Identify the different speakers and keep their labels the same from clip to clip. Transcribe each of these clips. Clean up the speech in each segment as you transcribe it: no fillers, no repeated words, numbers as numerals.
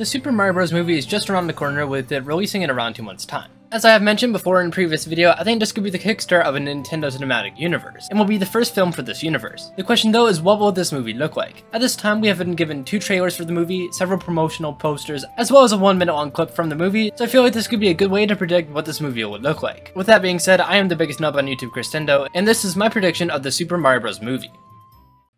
Speaker 1: The Super Mario Bros. Movie is just around the corner, with it releasing in around 2 months' time. As I have mentioned before in a previous video, I think this could be the kickstart of a Nintendo Cinematic Universe, and will be the first film for this universe. The question though is, what will this movie look like? At this time, we have been given 2 trailers for the movie, several promotional posters, as well as a 1-minute long clip from the movie, so I feel like this could be a good way to predict what this movie will look like. With that being said, I am the biggest nub on YouTube, Christendo, and this is my prediction of the Super Mario Bros. Movie.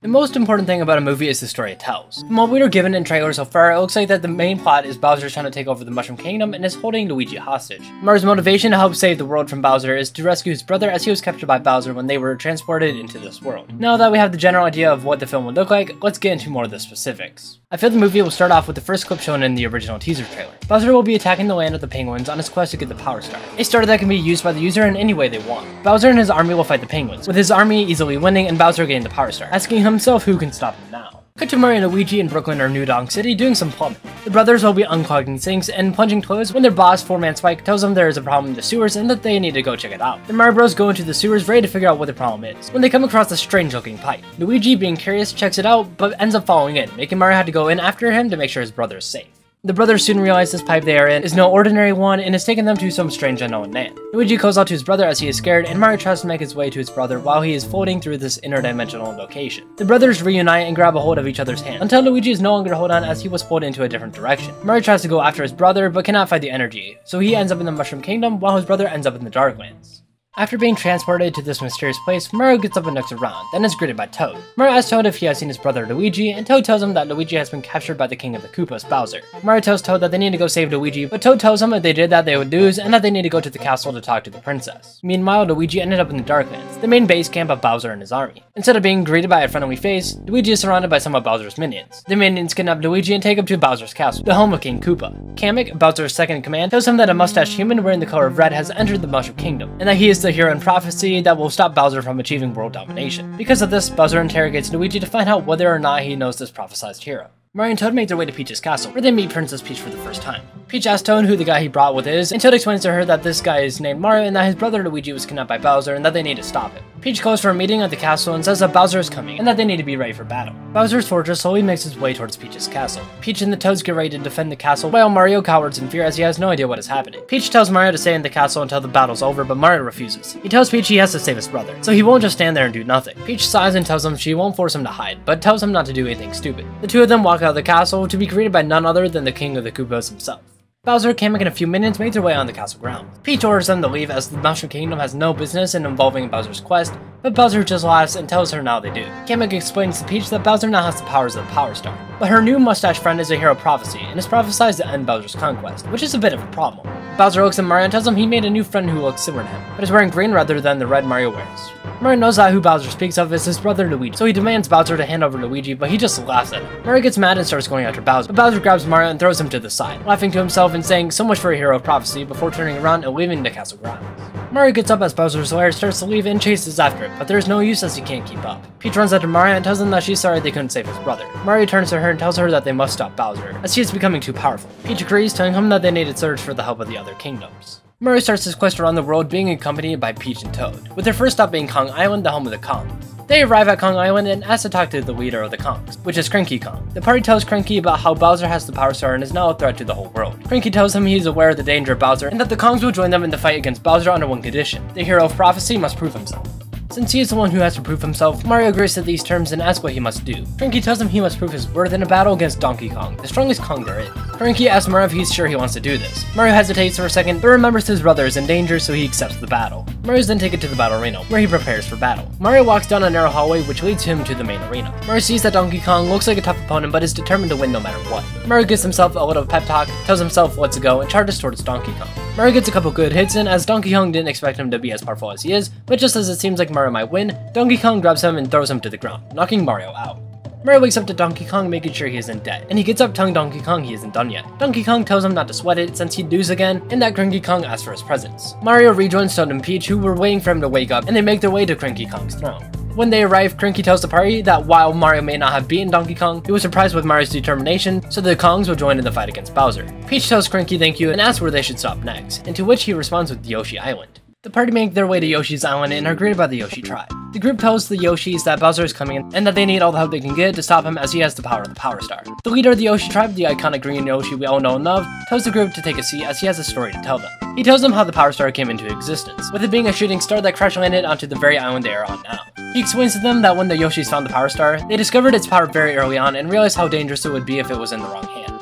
Speaker 1: The most important thing about a movie is the story it tells. From what we were given in trailers so far, it looks like that the main plot is Bowser trying to take over the Mushroom Kingdom and is holding Luigi hostage. Mario's motivation to help save the world from Bowser is to rescue his brother, as he was captured by Bowser when they were transported into this world. Now that we have the general idea of what the film would look like, let's get into more of the specifics. I feel the movie will start off with the first clip shown in the original teaser trailer. Bowser will be attacking the land of the penguins on his quest to get the Power Star, a star that can be used by the user in any way they want. Bowser and his army will fight the penguins, with his army easily winning and Bowser getting the Power Star, asking himself who can stop him now. Cut to Mario and Luigi in Brooklyn or New Donk City doing some plumbing. The brothers will be unclogging sinks and plunging toilets when their boss, 4-Man Spike, tells them there is a problem in the sewers and that they need to go check it out. The Mario Bros go into the sewers ready to figure out what the problem is, when they come across a strange looking pipe. Luigi, being curious, checks it out, but ends up following in, making Mario have to go in after him to make sure his brother is safe. The brothers soon realize this pipe they are in is no ordinary one and has taken them to some strange unknown land. Luigi calls out to his brother as he is scared, and Mario tries to make his way to his brother while he is floating through this interdimensional location. The brothers reunite and grab a hold of each other's hand, until Luigi is no longer to hold on as he was pulled into a different direction. Mario tries to go after his brother but cannot fight the energy, so he ends up in the Mushroom Kingdom while his brother ends up in the Darklands. After being transported to this mysterious place, Mario gets up and looks around, then is greeted by Toad. Mario asks Toad if he has seen his brother Luigi, and Toad tells him that Luigi has been captured by the king of the Koopas, Bowser. Mario tells Toad that they need to go save Luigi, but Toad tells him if they did that they would lose, and that they need to go to the castle to talk to the princess. Meanwhile, Luigi ended up in the Darklands, the main base camp of Bowser and his army. Instead of being greeted by a friendly face, Luigi is surrounded by some of Bowser's minions. The minions kidnap Luigi and take him to Bowser's castle, the home of King Koopa. Kamek, Bowser's second in command, tells him that a mustached human wearing the color of red has entered the Mushroom Kingdom, and that he is the hero in prophecy that will stop Bowser from achieving world domination. Because of this, Bowser interrogates Luigi to find out whether or not he knows this prophesized hero. Mario and Toad make their way to Peach's castle, where they meet Princess Peach for the first time. Peach asks Toad who the guy he brought with is, and Toad explains to her that this guy is named Mario and that his brother Luigi was kidnapped by Bowser and that they need to stop him. Peach calls for a meeting at the castle and says that Bowser is coming and that they need to be ready for battle. Bowser's fortress slowly makes its way towards Peach's castle. Peach and the Toads get ready to defend the castle while Mario cowers in fear as he has no idea what is happening. Peach tells Mario to stay in the castle until the battle's over, but Mario refuses. He tells Peach he has to save his brother, so he won't just stand there and do nothing. Peach sighs and tells him she won't force him to hide, but tells him not to do anything stupid. The two of them walk out of the castle to be greeted by none other than the king of the Koopas himself. Bowser, Kamek, in a few minutes make their way on the castle grounds. Peach orders them to leave as the Mushroom Kingdom has no business in involving Bowser's quest, but Bowser just laughs and tells her now they do. Kamek explains to Peach that Bowser now has the powers of the Power Star, but her new mustache friend is a hero of prophecy and is prophesied to end Bowser's conquest, which is a bit of a problem. Bowser looks at Mario and tells him he made a new friend who looks similar to him, but is wearing green rather than the red Mario wears. Mario knows that who Bowser speaks of is his brother Luigi, so he demands Bowser to hand over Luigi, but he just laughs at him. Mario gets mad and starts going after Bowser, but Bowser grabs Mario and throws him to the side, laughing to himself and saying so much for a hero of prophecy before turning around and leaving the castle grounds. Mario gets up as Bowser's lair starts to leave and chases after it, but there's no use as he can't keep up. Peach runs after Mario and tells him that she's sorry they couldn't save his brother. Mario turns to her and tells her that they must stop Bowser, as he is becoming too powerful. Peach agrees, telling him that they need to search for the help of the other kingdoms. Mario starts his quest around the world being accompanied by Peach and Toad, with their first stop being Kong Island, the home of the Kongs. They arrive at Kong Island and ask to talk to the leader of the Kongs, which is Cranky Kong. The party tells Cranky about how Bowser has the Power Star and is now a threat to the whole world. Cranky tells him he is aware of the danger of Bowser and that the Kongs will join them in the fight against Bowser under one condition: the hero of prophecy must prove himself. Since he is the one who has to prove himself, Mario agrees to these terms and asks what he must do. Cranky tells him he must prove his worth in a battle against Donkey Kong, the strongest Kong there is. Cranky asks Mario if he's sure he wants to do this. Mario hesitates for a second, but remembers his brother is in danger, so he accepts the battle. Mario is then taken to the battle arena, where he prepares for battle. Mario walks down a narrow hallway which leads him to the main arena. Mario sees that Donkey Kong looks like a tough opponent, but is determined to win no matter what. Mario gives himself a little pep talk, tells himself let's go, and charges towards Donkey Kong. Mario gets a couple good hits in, as Donkey Kong didn't expect him to be as powerful as he is, but just as it seems like Mario might win, Donkey Kong grabs him and throws him to the ground, knocking Mario out. Mario wakes up to Donkey Kong making sure he isn't dead, and he gets up telling Donkey Kong he isn't done yet. Donkey Kong tells him not to sweat it since he'd lose again, and that Cranky Kong asks for his presents. Mario rejoins Toad and Peach, who were waiting for him to wake up, and they make their way to Cranky Kong's throne. When they arrive, Cranky tells the party that while Mario may not have beaten Donkey Kong, he was surprised with Mario's determination, so the Kongs will join in the fight against Bowser. Peach tells Cranky thank you and asks where they should stop next, and to which he responds with Yoshi Island. The party make their way to Yoshi's Island and are greeted by the Yoshi tribe. The group tells the Yoshis that Bowser is coming and that they need all the help they can get to stop him as he has the power of the Power Star. The leader of the Yoshi tribe, the iconic green Yoshi we all know and love, tells the group to take a seat as he has a story to tell them. He tells them how the Power Star came into existence, with it being a shooting star that crash landed onto the very island they are on now. He explains to them that when the Yoshis found the Power Star, they discovered its power very early on and realized how dangerous it would be if it was in the wrong hands.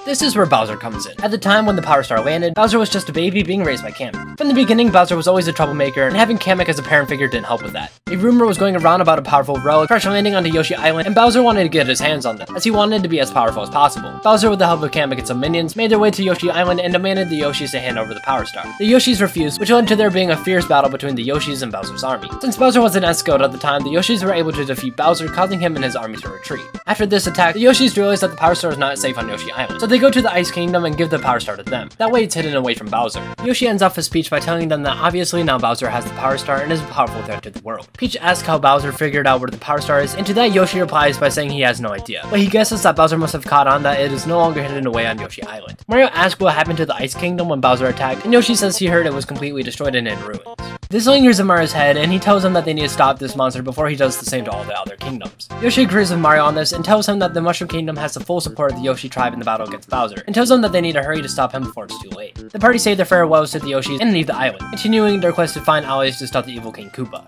Speaker 1: This is where Bowser comes in. At the time when the Power Star landed, Bowser was just a baby being raised by Kamek. From the beginning, Bowser was always a troublemaker, and having Kamek as a parent figure didn't help with that. A rumor was going around about a powerful relic crash landing onto Yoshi Island, and Bowser wanted to get his hands on them, as he wanted to be as powerful as possible. Bowser, with the help of Kamek and some minions, made their way to Yoshi Island and demanded the Yoshis to hand over the Power Star. The Yoshis refused, which led to there being a fierce battle between the Yoshis and Bowser's army. Since Bowser was an escort at the time, the Yoshis were able to defeat Bowser, causing him and his army to retreat. After this attack, the Yoshis realize that the Power Star is not safe on Yoshi Island, so they go to the Ice Kingdom and give the Power Star to them. That way it's hidden away from Bowser. Yoshi ends off his speech by telling them that obviously now Bowser has the Power Star and is a powerful threat to the world. Peach asks how Bowser figured out where the Power Star is, and to that Yoshi replies by saying he has no idea, but he guesses that Bowser must have caught on that it is no longer hidden away on Yoshi Island. Mario asks what happened to the Ice Kingdom when Bowser attacked, and Yoshi says he heard it was completely destroyed and in ruins. This lingers in Mario's head, and he tells him that they need to stop this monster before he does the same to all the other kingdoms. Yoshi agrees with Mario on this and tells him that the Mushroom Kingdom has the full support of the Yoshi tribe in the battle against Bowser, and tells them that they need to hurry to stop him before it's too late. The party say their farewells to the Yoshis and leave the island, continuing their quest to find allies to stop the evil King Koopa.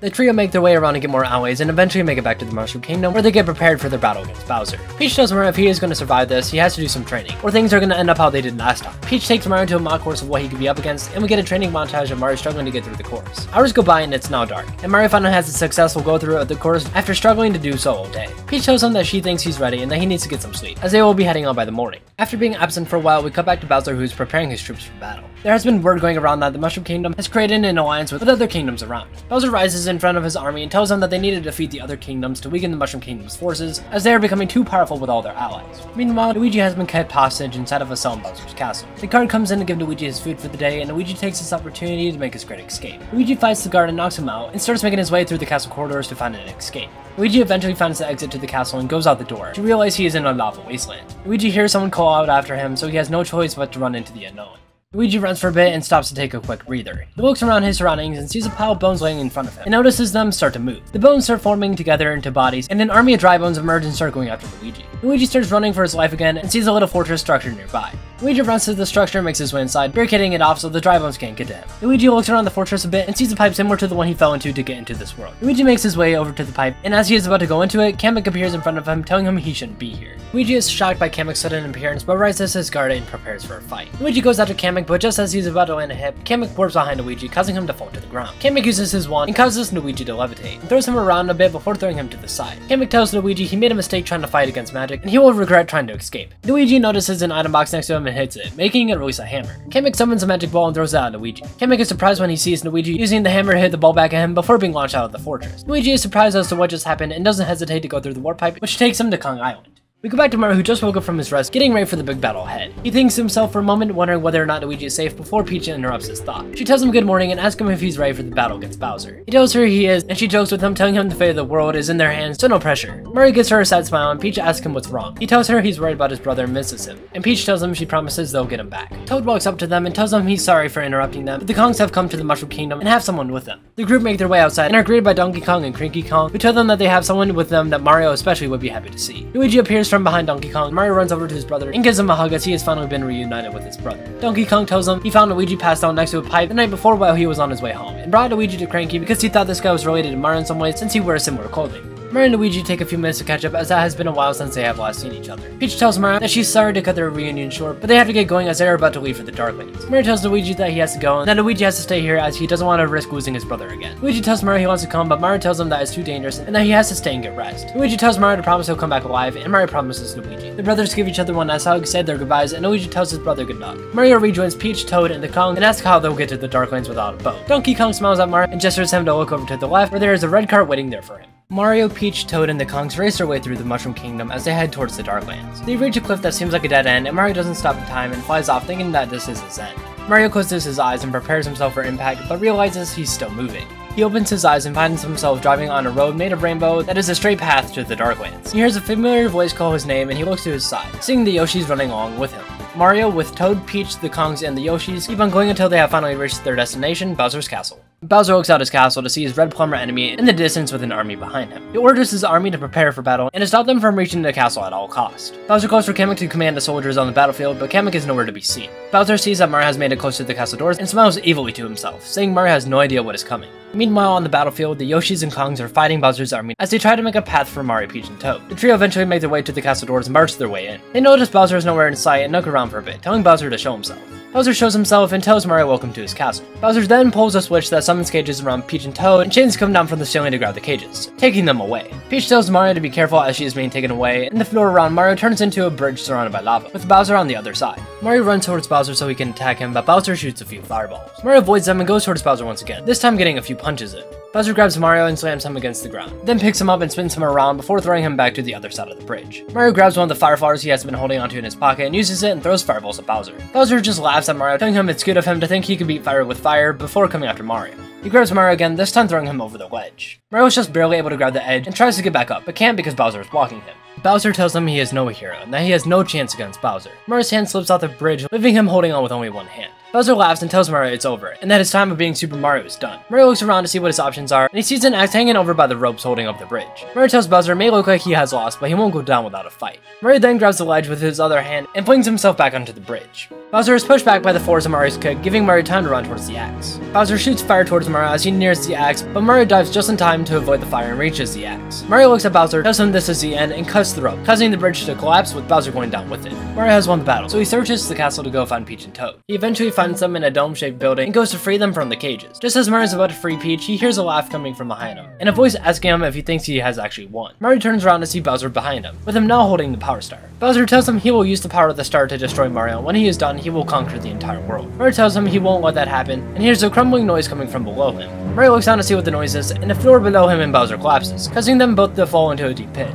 Speaker 1: The trio make their way around to get more allies and eventually make it back to the Mushroom Kingdom where they get prepared for their battle against Bowser. Peach tells Mario if he is going to survive this, he has to do some training, or things are going to end up how they did last time. Peach takes Mario to a mock course of what he could be up against, and we get a training montage of Mario struggling to get through the course. Hours go by and it's now dark, and Mario finally has a successful go through of the course after struggling to do so all day. Peach tells him that she thinks he's ready and that he needs to get some sleep, as they will be heading out by the morning. After being absent for a while, we cut back to Bowser, who's preparing his troops for battle. There has been word going around that the Mushroom Kingdom has created an alliance with other kingdoms around. Bowser rises in front of his army and tells them that they need to defeat the other kingdoms to weaken the Mushroom Kingdom's forces, as they are becoming too powerful with all their allies. Meanwhile, Luigi has been kept hostage inside of a cell in Bowser's castle. The guard comes in to give Luigi his food for the day, and Luigi takes this opportunity to make his great escape. Luigi fights the guard and knocks him out, and starts making his way through the castle corridors to find an escape. Luigi eventually finds the exit to the castle and goes out the door, to realize he is in a lava wasteland. Luigi hears someone call out after him, so he has no choice but to run into the unknown. Luigi runs for a bit and stops to take a quick breather. He looks around his surroundings and sees a pile of bones laying in front of him, and notices them start to move. The bones start forming together into bodies, and an army of dry bones emerge and start going after Luigi. Luigi starts running for his life again and sees a little fortress structure nearby. Luigi runs to the structure and makes his way inside, barricading it off so the dry bones can't get to him. Luigi looks around the fortress a bit and sees a pipe similar to the one he fell into to get into this world. Luigi makes his way over to the pipe, and as he is about to go into it, Kamek appears in front of him, telling him he shouldn't be here. Luigi is shocked by Kamek's sudden appearance, but rises his guard and prepares for a fight. Luigi goes after Kamek, but just as he's about to land a hit, Kamek warps behind Luigi, causing him to fall to the ground. Kamek uses his wand and causes Luigi to levitate, and throws him around a bit before throwing him to the side. Kamek tells Luigi he made a mistake trying to fight against magic, and he will regret trying to escape. Luigi notices an item box next to him and hits it, making it release a hammer. Kamek summons a magic ball and throws it at Luigi. Kamek is surprised when he sees Luigi using the hammer to hit the ball back at him before being launched out of the fortress. Luigi is surprised as to what just happened and doesn't hesitate to go through the warp pipe, which takes him to Kong Island. We go back to Mario, who just woke up from his rest, getting ready for the big battle ahead. He thinks to himself for a moment, wondering whether or not Luigi is safe before Peach interrupts his thought. She tells him good morning and asks him if he's ready for the battle against Bowser. He tells her he is, and she jokes with him, telling him the fate of the world is in their hands, so no pressure. Mario gives her a sad smile, and Peach asks him what's wrong. He tells her he's worried about his brother and misses him, and Peach tells him she promises they'll get him back. Toad walks up to them and tells them he's sorry for interrupting them, but the Kongs have come to the Mushroom Kingdom and have someone with them. The group make their way outside and are greeted by Donkey Kong and Cranky Kong, who tell them that they have someone with them that Mario especially would be happy to see. Luigi appears from behind Donkey Kong. Mario runs over to his brother and gives him a hug as he has finally been reunited with his brother. Donkey Kong tells him he found Luigi passed out next to a pipe the night before while he was on his way home, and brought Luigi to Cranky because he thought this guy was related to Mario in some way since he wears similar clothing. Mario and Luigi take a few minutes to catch up as that has been a while since they have last seen each other. Peach tells Mario that she's sorry to cut their reunion short, but they have to get going as they are about to leave for the Darklands. Mario tells Luigi that he has to go and that Luigi has to stay here as he doesn't want to risk losing his brother again. Luigi tells Mario he wants to come, but Mario tells him that it's too dangerous and that he has to stay and get rest. Luigi tells Mario to promise he'll come back alive, and Mario promises Luigi. The brothers give each other one last hug, say their goodbyes, and Luigi tells his brother good luck. Mario rejoins Peach, Toad, and the Kong and asks how they'll get to the Darklands without a boat. Donkey Kong smiles at Mario and gestures him to look over to the left where there is a red cart waiting there for him. Mario, Peach, Toad, and the Kongs race their way through the Mushroom Kingdom as they head towards the Darklands. They reach a cliff that seems like a dead end, and Mario doesn't stop in time and flies off thinking that this is his end. Mario closes his eyes and prepares himself for impact, but realizes he's still moving. He opens his eyes and finds himself driving on a road made of rainbow that is a straight path to the Darklands. He hears a familiar voice call his name and he looks to his side, seeing the Yoshis running along with him. Mario, with Toad, Peach, the Kongs, and the Yoshis, keep on going until they have finally reached their destination, Bowser's Castle. Bowser looks out his castle to see his red plumber enemy in the distance with an army behind him. He orders his army to prepare for battle and to stop them from reaching the castle at all costs. Bowser calls for Kamek to command the soldiers on the battlefield, but Kamek is nowhere to be seen. Bowser sees that Mario has made it close to the castle doors and smiles evilly to himself, saying Mario has no idea what is coming. Meanwhile, on the battlefield, the Yoshis and Kongs are fighting Bowser's army as they try to make a path for Mario, Peach, and Toad. The trio eventually make their way to the castle doors and march their way in. They notice Bowser is nowhere in sight and look around for a bit, telling Bowser to show himself. Bowser shows himself and tells Mario welcome to his castle. Bowser then pulls a switch that summons cages around Peach and Toad, and chains come down from the ceiling to grab the cages, taking them away. Peach tells Mario to be careful as she is being taken away, and the floor around Mario turns into a bridge surrounded by lava, with Bowser on the other side. Mario runs towards Bowser so he can attack him, but Bowser shoots a few fireballs. Mario avoids them and goes towards Bowser once again, this time getting a few punches in. Bowser grabs Mario and slams him against the ground, then picks him up and spins him around before throwing him back to the other side of the bridge. Mario grabs one of the fire flowers he has been holding onto in his pocket and uses it and throws fireballs at Bowser. Bowser just laughs at Mario, telling him it's good of him to think he can beat fire with fire before coming after Mario. He grabs Mario again, this time throwing him over the ledge. Mario is just barely able to grab the edge and tries to get back up, but can't because Bowser is blocking him. Bowser tells him he is no hero and that he has no chance against Bowser. Mario's hand slips off the bridge, leaving him holding on with only one hand. Bowser laughs and tells Mario it's over, and that his time of being Super Mario is done. Mario looks around to see what his options are, and he sees an axe hanging over by the ropes holding up the bridge. Mario tells Bowser it may look like he has lost, but he won't go down without a fight. Mario then grabs the ledge with his other hand and flings himself back onto the bridge. Bowser is pushed back by the force of Mario's kick, giving Mario time to run towards the axe. Bowser shoots fire towards Mario as he nears the axe, but Mario dives just in time to avoid the fire and reaches the axe. Mario looks at Bowser, tells him this is the end, and cuts the rope, causing the bridge to collapse with Bowser going down with it. Mario has won the battle, so he searches the castle to go find Peach and Toad. He eventually finds them in a dome-shaped building and goes to free them from the cages. Just as Mario is about to free Peach, he hears a laugh coming from behind him, and a voice asking him if he thinks he has actually won. Mario turns around to see Bowser behind him, with him now holding the Power Star. Bowser tells him he will use the power of the star to destroy Mario, and when he is done, he will conquer the entire world. Mario tells him he won't let that happen, and hears a crumbling noise coming from below him. Mario looks down to see what the noise is, and the floor below him and Bowser collapses, causing them both to fall into a deep pit.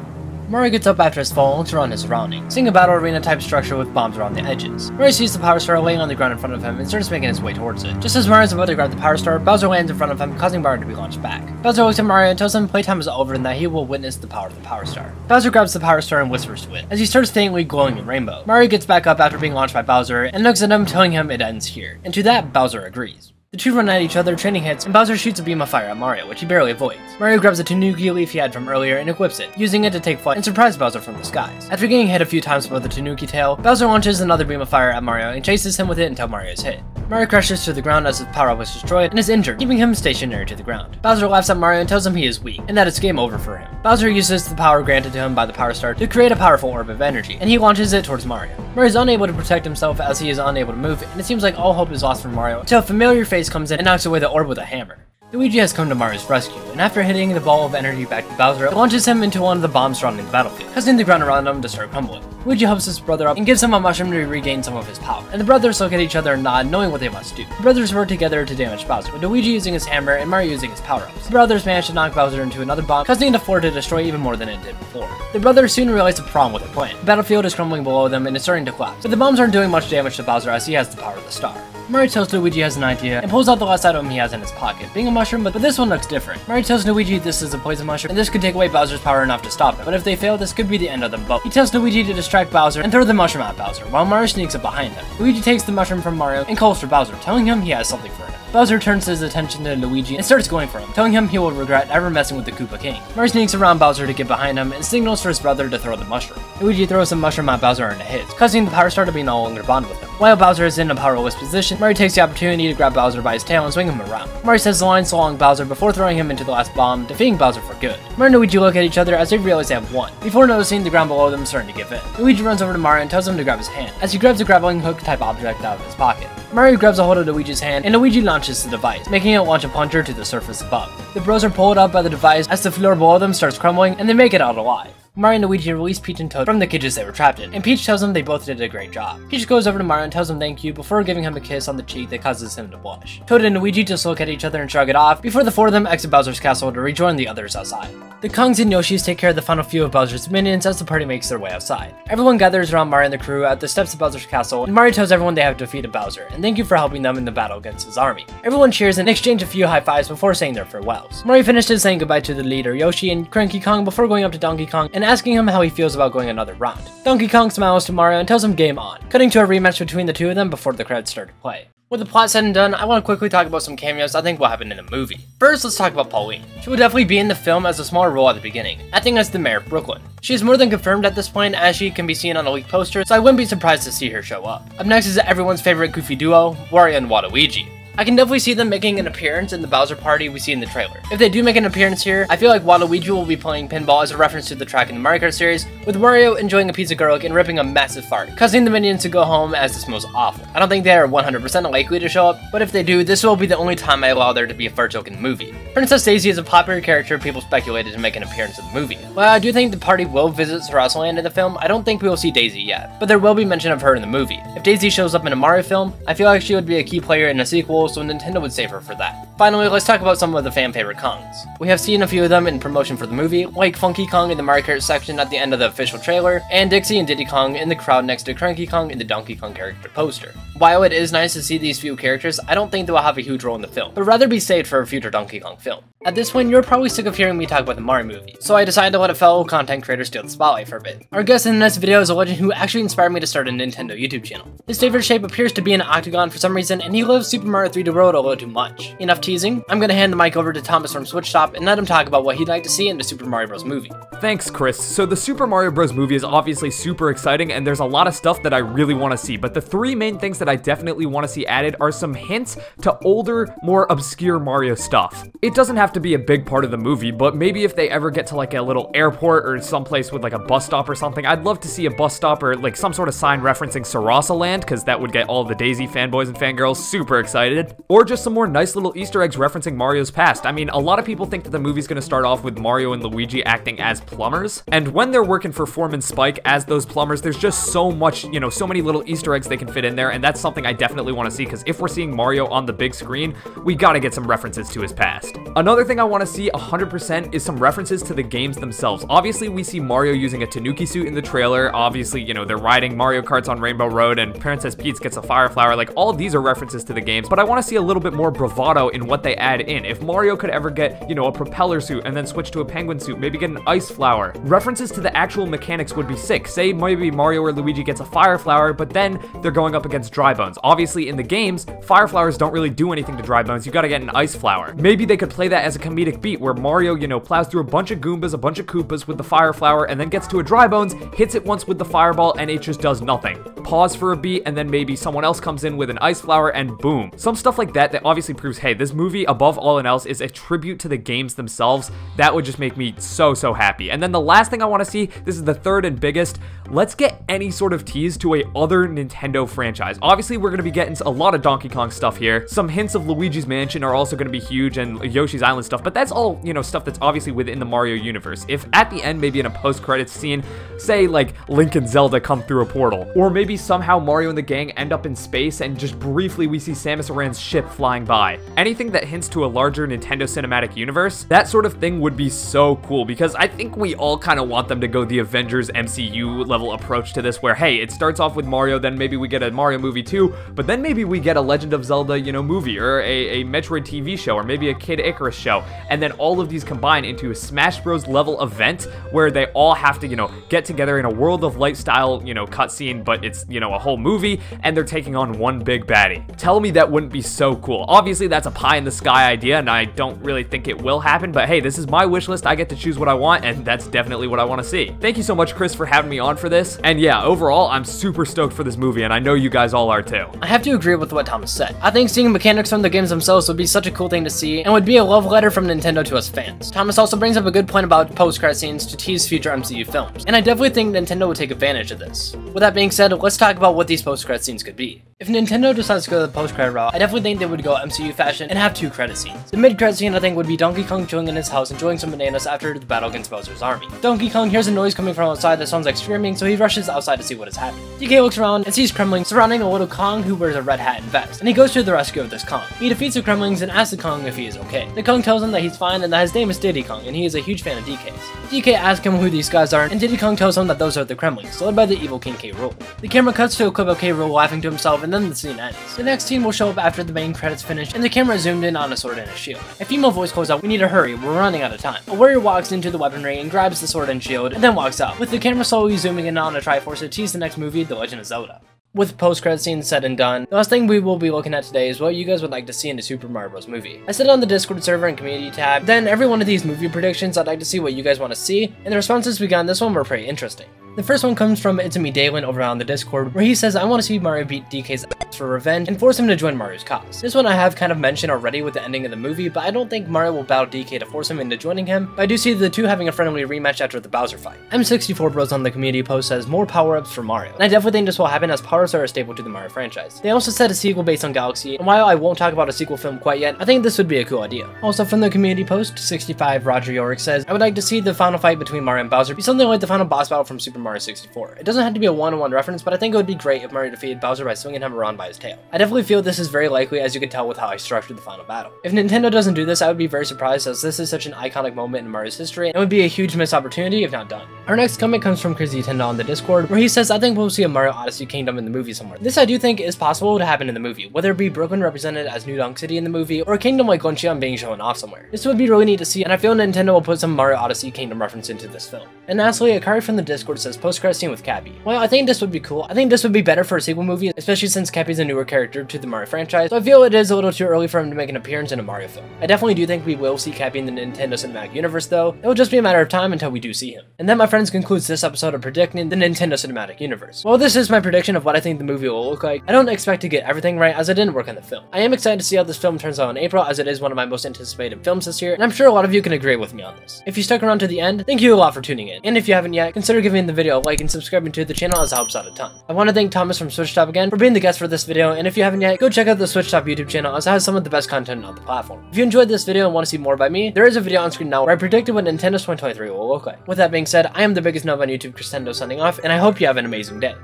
Speaker 1: Mario gets up after his fall and looks around his surroundings, seeing a battle arena type structure with bombs around the edges. Mario sees the Power Star laying on the ground in front of him and starts making his way towards it. Just as Mario is about to grab the Power Star, Bowser lands in front of him, causing Mario to be launched back. Bowser looks at Mario and tells him playtime is over and that he will witness the power of the Power Star. Bowser grabs the Power Star and whispers to it, as he starts faintly glowing in rainbow. Mario gets back up after being launched by Bowser and looks at him, telling him it ends here, and to that, Bowser agrees. The two run at each other, trading hits, and Bowser shoots a beam of fire at Mario, which he barely avoids. Mario grabs a Tanuki leaf he had from earlier and equips it, using it to take flight and surprise Bowser from the skies. After getting hit a few times by the Tanuki tail, Bowser launches another beam of fire at Mario and chases him with it until Mario is hit. Mario crashes to the ground as his power-up is destroyed and is injured, keeping him stationary to the ground. Bowser laughs at Mario and tells him he is weak, and that it's game over for him. Bowser uses the power granted to him by the Power Star to create a powerful orb of energy, and he launches it towards Mario. Mario is unable to protect himself as he is unable to move, and it seems like all hope is lost for Mario until a familiar face comes in and knocks away the orb with a hammer. Luigi has come to Mario's rescue, and after hitting the ball of energy back to Bowser, it launches him into one of the bombs surrounding the battlefield, causing the ground around him to start crumbling. Luigi helps his brother up and gives him a mushroom to regain some of his power, and the brothers look at each other and nod, knowing what they must do. The brothers work together to damage Bowser, with Luigi using his hammer and Mario using his power-ups. The brothers manage to knock Bowser into another bomb, causing the floor to destroy even more than it did before. The brothers soon realize the problem with their plan. The battlefield is crumbling below them and is starting to collapse, but the bombs aren't doing much damage to Bowser as he has the power of the star. Mario tells Luigi he has an idea and pulls out the last item he has in his pocket, being a mushroom, but this one looks different. Mario tells Luigi this is a poison mushroom and this could take away Bowser's power enough to stop him, but if they fail, this could be the end of them both. He tells Luigi to distract Bowser and throw the mushroom at Bowser, while Mario sneaks up behind him. Luigi takes the mushroom from Mario and calls for Bowser, telling him he has something for him. Bowser turns his attention to Luigi and starts going for him, telling him he will regret ever messing with the Koopa King. Mario sneaks around Bowser to get behind him and signals for his brother to throw the mushroom. Luigi throws the mushroom at Bowser and it hits, causing the Power Star to be no longer bonded with him. While Bowser is in a powerless position, Mario takes the opportunity to grab Bowser by his tail and swing him around. Mario says the line "So long, Bowser" before throwing him into the last bomb, defeating Bowser for good. Mario and Luigi look at each other as they realize they have won, before noticing the ground below them starting to give in. Luigi runs over to Mario and tells him to grab his hand, as he grabs a grappling hook type object out of his pocket. Mario grabs a hold of Luigi's hand, and Luigi launches the device, making it launch a plunger to the surface above. The bros are pulled up by the device as the floor below them starts crumbling, and they make it out alive. Mario and Luigi release Peach and Toad from the cages they were trapped in, and Peach tells them they both did a great job. Peach goes over to Mario and tells him thank you before giving him a kiss on the cheek that causes him to blush. Toad and Luigi just look at each other and shrug it off before the four of them exit Bowser's castle to rejoin the others outside. The Kongs and Yoshis take care of the final few of Bowser's minions as the party makes their way outside. Everyone gathers around Mario and the crew at the steps of Bowser's castle, and Mario tells everyone they have defeated Bowser, and thank you for helping them in the battle against his army. Everyone cheers and exchange a few high fives before saying their farewells. Mario finishes saying goodbye to the leader Yoshi and Cranky Kong before going up to Donkey Kong and asking him how he feels about going another round. Donkey Kong smiles to Mario and tells him game on, cutting to a rematch between the two of them before the credits start to play. With the plot said and done, I want to quickly talk about some cameos I think will happen in the movie. First, let's talk about Pauline. She will definitely be in the film as a smaller role at the beginning, acting as the mayor of Brooklyn. She is more than confirmed at this point, as she can be seen on a leaked poster, so I wouldn't be surprised to see her show up. Up next is everyone's favorite goofy duo, Wario and Waluigi. I can definitely see them making an appearance in the Bowser Party we see in the trailer. If they do make an appearance here, I feel like Waluigi will be playing pinball as a reference to the track in the Mario Kart series, with Wario enjoying a piece of garlic and ripping a massive fart, causing the minions to go home as this smells awful. I don't think they are 100% likely to show up, but if they do, this will be the only time I allow there to be a fart joke in the movie. Princess Daisy is a popular character people speculated to make an appearance in the movie. While I do think the party will visit Sarasaland in the film, I don't think we will see Daisy yet, but there will be mention of her in the movie. If Daisy shows up in a Mario film, I feel like she would be a key player in a sequel, so Nintendo would save her for that. Finally, let's talk about some of the fan favorite Kongs. We have seen a few of them in promotion for the movie, like Funky Kong in the Mario Kart section at the end of the official trailer, and Dixie and Diddy Kong in the crowd next to Cranky Kong in the Donkey Kong character poster. While it is nice to see these few characters, I don't think they will have a huge role in the film, but rather be saved for a future Donkey Kong film. At this point, you're probably sick of hearing me talk about the Mario movie, so I decided to let a fellow content creator steal the spotlight for a bit. Our guest in this video is a legend who actually inspired me to start a Nintendo YouTube channel. His favorite shape appears to be an octagon for some reason, and he loves Super Mario 3D World a little too much. Enough teasing, I'm gonna hand the mic over to Thomas from Switch Shop and let him talk about what he'd like to see in the Super Mario Bros. Movie.
Speaker 2: Thanks, Chris. So the Super Mario Bros. Movie is obviously super exciting, and there's a lot of stuff that I really want to see, but the three main things that I definitely want to see added are some hints to older, more obscure Mario stuff. It doesn't have to be a big part of the movie, but maybe if they ever get to like a little airport or someplace with like a bus stop or something, I'd love to see a bus stop or like some sort of sign referencing Sarasaland, because that would get all the Daisy fanboys and fangirls super excited. Or just some more nice little Easter eggs referencing Mario's past. I mean, a lot of people think that the movie's gonna start off with Mario and Luigi acting as plumbers, and when they're working for Foreman Spike as those plumbers, there's just so much, you know, so many little Easter eggs they can fit in there, and that's something I definitely want to see, because if we're seeing Mario on the big screen, we gotta get some references to his past. Another thing I want to see 100% is some references to the games themselves. Obviously, we see Mario using a Tanuki suit in the trailer. Obviously, you know, they're riding Mario Karts on Rainbow Road, and Princess Peach gets a fire flower. Like, all of these are references to the games, but I want to see a little bit more bravado in what they add in. If Mario could ever get, you know, a propeller suit and then switch to a penguin suit, maybe get an ice flower. References to the actual mechanics would be sick. Say maybe Mario or Luigi gets a fire flower, but then they're going up against dry bones. Obviously, in the games, fire flowers don't really do anything to dry bones. You gotta get an ice flower. Maybe they could play that as a comedic beat where Mario, you know, plows through a bunch of Goombas, a bunch of Koopas with the fire flower, and then gets to a dry bones, hits it once with the fireball, and it just does nothing. Pause for a beat, and then maybe someone else comes in with an ice flower, and boom. Some stuff like that that obviously proves, hey, this movie, above all else, is a tribute to the games themselves. That would just make me so happy. And then the last thing I want to see, this is the third and biggest, let's get any sort of tease to a other Nintendo franchise. Obviously, we're going to be getting a lot of Donkey Kong stuff here. Some hints of Luigi's Mansion are also going to be huge, and Yoshi's Island stuff, but that's all, you know, stuff that's obviously within the Mario universe. If at the end, maybe in a post-credits scene, say like Link and Zelda come through a portal, or maybe somehow Mario and the gang end up in space and just briefly we see Samus Aran's ship flying by. Anything that hints to a larger Nintendo cinematic universe, that sort of thing would be so cool, because I think we all kind of want them to go the Avengers MCU level approach to this, where hey, it starts off with Mario, then maybe we get a Mario movie too, but then maybe we get a Legend of Zelda, you know, movie, or a Metroid TV show, or maybe a Kid Icarus show, and then all of these combine into a Smash Bros level event where they all have to, you know, get together in a World of Light style, you know, cutscene, but it's, you know, a whole movie, and they're taking on one big baddie. Tell me that wouldn't be so cool. Obviously, that's a pie in the sky idea, and I don't really think it will happen, but hey, this is my wish list. I get to choose what I want, and that's definitely what I want to see. Thank you so much, Chris, for having me on for this, and yeah, overall, I'm super stoked for this movie, and I know you guys all are too.
Speaker 1: I have to agree with what Thomas said. I think seeing mechanics from the games themselves would be such a cool thing to see, and would be a love letter from Nintendo to us fans. Thomas also brings up a good point about post-credit scenes to tease future MCU films, and I definitely think Nintendo would take advantage of this. With that being said, let's talk about what these post-credit scenes could be. If Nintendo decides to go the post-credit route, I definitely think they would go MCU fashion and have 2 credit scenes. The mid-credit scene, I think, would be Donkey Kong chilling in his house enjoying some bananas after the battle against Bowser's army. Donkey Kong hears a noise coming from outside that sounds like screaming, so he rushes outside to see what is happening. DK looks around and sees Kremling surrounding a little Kong who wears a red hat and vest, and he goes to the rescue of this Kong. He defeats the Kremlings and asks the Kong if he is okay. The Kong tells him that he's fine and that his name is Diddy Kong, and he is a huge fan of DK's. DK asks him who these guys are, and Diddy Kong tells him that those are the Kremlings, led by the evil King K. Rool. The camera cuts to a clip of K. Rool laughing to himself, and then the scene ends. The next scene will show up after the main credits finish, and the camera zoomed in on a sword and a shield. A female voice calls out, "We need to hurry, we're running out of time." A warrior walks into the weaponry and grabs the sword and shield, and then walks out, with the camera slowly zooming in on a Triforce to tease the next movie, The Legend of Zelda. With post-credit scenes said and done, the last thing we will be looking at today is what you guys would like to see in a Super Mario Bros. Movie. I said on the Discord server and community tab, then every one of these movie predictions I'd like to see what you guys want to see, and the responses we got on this one were pretty interesting. The first one comes from It's Me Dalen over on the Discord, where he says, I want to see Mario beat DK's ass for revenge and force him to join Mario's cause. This one I have kind of mentioned already with the ending of the movie, but I don't think Mario will battle DK to force him into joining him, but I do see the two having a friendly rematch after the Bowser fight. M64 Bros on the community post says, more power-ups for Mario, and I definitely think this will happen as power-ups are a staple to the Mario franchise. They also said a sequel based on Galaxy, and while I won't talk about a sequel film quite yet, I think this would be a cool idea. Also from the community post, 65 Roger Yorick says, I would like to see the final fight between Mario and Bowser be something like the final boss battle from Super Mario 64. It doesn't have to be a one-on-one reference, but I think it would be great if Mario defeated Bowser by swinging him around by his tail. I definitely feel this is very likely, as you can tell with how I structured the final battle. If Nintendo doesn't do this, I would be very surprised, as this is such an iconic moment in Mario's history, and it would be a huge missed opportunity if not done. Our next comment comes from Crazy Tenda on the Discord, where he says, I think we'll see a Mario Odyssey Kingdom in the movie somewhere. This I do think is possible to happen in the movie, whether it be Brooklyn represented as New Donk City in the movie, or a kingdom like Gonchion being shown off somewhere. This would be really neat to see, and I feel Nintendo will put some Mario Odyssey Kingdom reference into this film. And lastly, Akari from the Discord says, post-credit scene with Cappy. Well, I think this would be cool. I think this would be better for a sequel movie, especially since Cappy's a newer character to the Mario franchise, so I feel it is a little too early for him to make an appearance in a Mario film. I definitely do think we will see Cappy in the Nintendo Cinematic Universe though. It will just be a matter of time until we do see him. And that, my friends, concludes this episode of predicting the Nintendo Cinematic Universe. Well, this is my prediction of what I think the movie will look like. I don't expect to get everything right, as I didn't work on the film. I am excited to see how this film turns out in April, as it is one of my most anticipated films this year, and I'm sure a lot of you can agree with me on this. If you stuck around to the end, thank you a lot for tuning in. And if you haven't yet, consider giving the video a like and subscribing to the channel, as it helps out a ton. I want to thank Thomas from SwitchTop again for being the guest for this video, and if you haven't yet, go check out the SwitchTop YouTube channel, as it has some of the best content on the platform. If you enjoyed this video and want to see more by me, there is a video on screen now where I predicted what Nintendo's 2023 will look like. With that being said, I am the biggest noob on YouTube, Christendo, signing off, and I hope you have an amazing day.